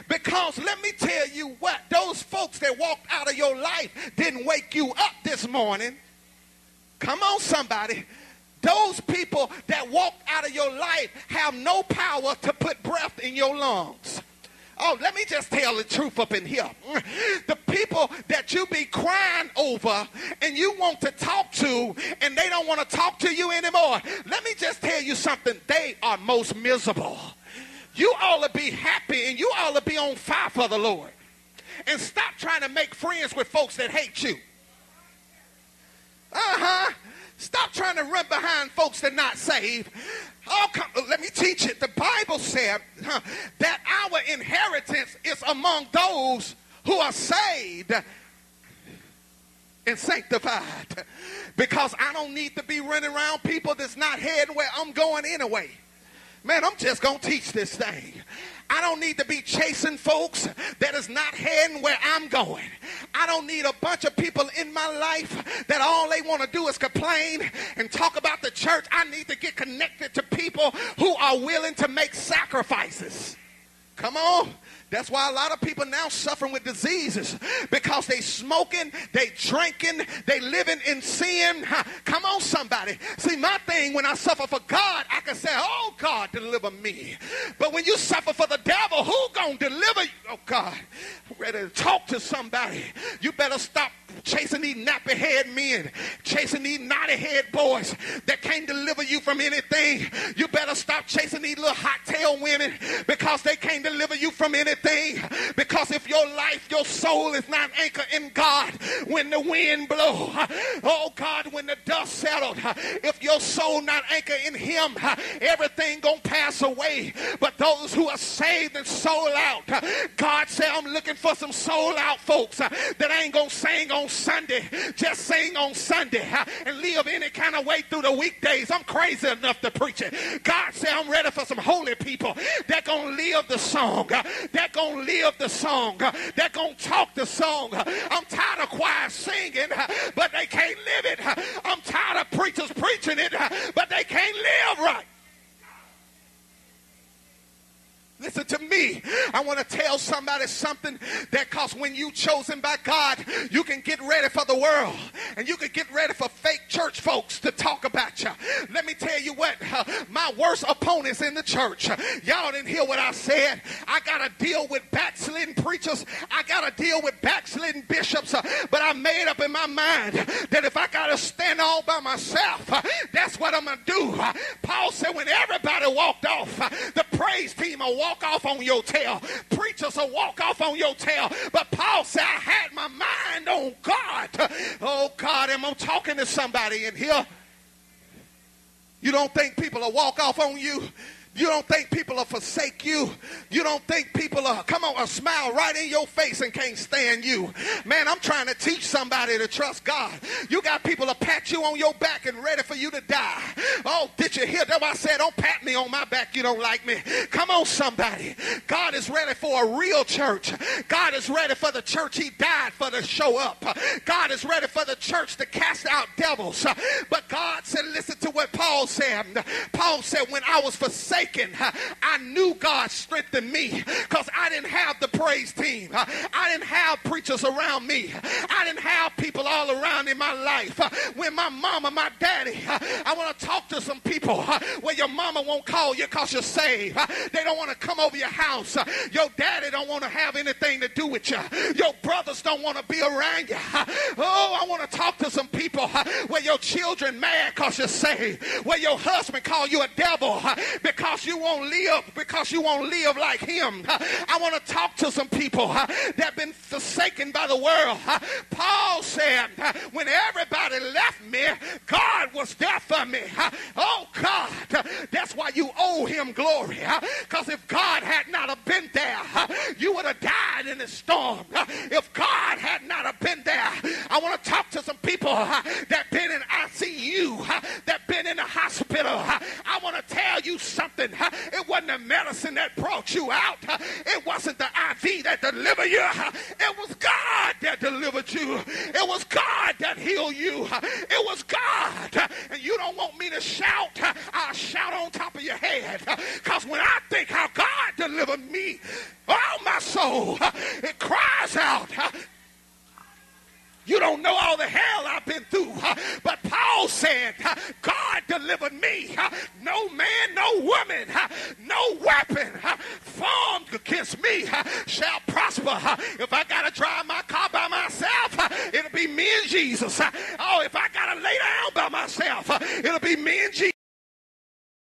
Because let me tell you what, those folks that walked out of your life didn't wake you up this morning. Come on, somebody. Those people that walked out of your life have no power to put breath in your lungs. Oh, let me just tell the truth up in here. The people that you be crying over and you want to talk to and they don't want to talk to you anymore, let me just tell you something. They are most miserable. You ought to be happy and you ought to be on fire for the Lord. And stop trying to make friends with folks that hate you. Stop trying to run behind folks that are not saved. Oh, let me teach it. The Bible said that our inheritance is among those who are saved and sanctified. Because I don't need to be running around people that's not heading where I'm going anyway. Man, I'm just going to teach this thing. I don't need to be chasing folks that is not heading where I'm going. I don't need a bunch of people in my life that all they want to do is complain and talk about the church. I need to get connected to people who are willing to make sacrifices. Come on. That's why a lot of people now suffering with diseases, because they smoking, they drinking, they living in sin. Come on, somebody. See, my thing, when I suffer for God, I can say, oh, God, deliver me. But when you suffer for the devil, who gonna deliver you? Oh, God, I'm ready to talk to somebody. You better stop chasing these nappy head men, chasing these naughty head boys that can't deliver you from anything. You better stop chasing these little hot tail women because they can't deliver you from anything. Because if your life, your soul is not anchored in God, when the wind blow, oh God, when the dust settled, if your soul not anchored in him, everything gonna pass away. But those who are saved and sold out, God said, I'm looking for some sold out folks that ain't gonna sing on Sunday, just sing on Sunday and live any kind of way through the weekdays. I'm crazy enough to preach it. God said, I'm ready for some holy people that gonna live the song, that gonna live the song, that gonna talk the song. I'm tired of choir singing, but they can't live it. I'm tired of preachers preaching it, but they can't live right. Listen to me. I want to tell somebody something, that because when you chosen by God, you can get ready for the world and you can get ready for fake church folks to talk about you. Let me tell you what, my worst opponents in the church, y'all didn't hear what I said. I got to deal with backsliding preachers. I got to deal with backsliding bishops. But I made up in my mind that if I got to stand all by myself, that's what I'm going to do. Paul said when everybody walked off, the praise team will walk off on your tail. Preachers will walk off on your tail. But Paul said, I had my mind on God. Oh, God, am I talking to somebody in here? You don't think people will walk off on you? You don't think people will forsake you? You don't think people will, come on, smile right in your face and can't stand you? Man, I'm trying to teach somebody to trust God. You got people to pat you on your back and ready for you to die. Oh, did you hear that? I said, don't pat me on my back, you don't like me. Come on, somebody. God is ready for a real church. God is ready for the church he died for to show up. God is ready for the church to cast out devils. But God said, listen to what Paul said. Paul said, when I was forsaken, I knew God strengthened me, because I didn't have the praise team. I didn't have preachers around me. I didn't have people all around in my life. When my mama, my daddy, I want to talk to some people where your mama won't call you because you're saved. They don't want to come over your house. Your daddy don't want to have anything to do with you. Your brothers don't want to be around you. Oh, I want to talk to some people where your children mad because you're saved. Where your husband call you a devil because you won't live like him. I want to talk to some people that have been forsaken by the world. Paul said, when everybody left me, God was there for me. Oh, God, that's why you owe him glory. Because if God had not have been there, you would have died in the storm. If God had not have been there, I want to talk to some people that been in ICU, that been in the hospital. I want to tell you something. It wasn't the medicine that brought you out. It wasn't the IV that delivered you. It was God that delivered you. It was God that healed you. It was God. And you don't want me to shout. I'll shout on top of your head. Because when I think how God delivered me, oh, my soul soul, it cries out. You don't know all the hell I've been through. But Paul said, God delivered me. No man, no woman, no weapon formed against me shall prosper. If I got to drive my car by myself, it'll be me and Jesus. Oh, if I got to lay down by myself, it'll be me and Jesus.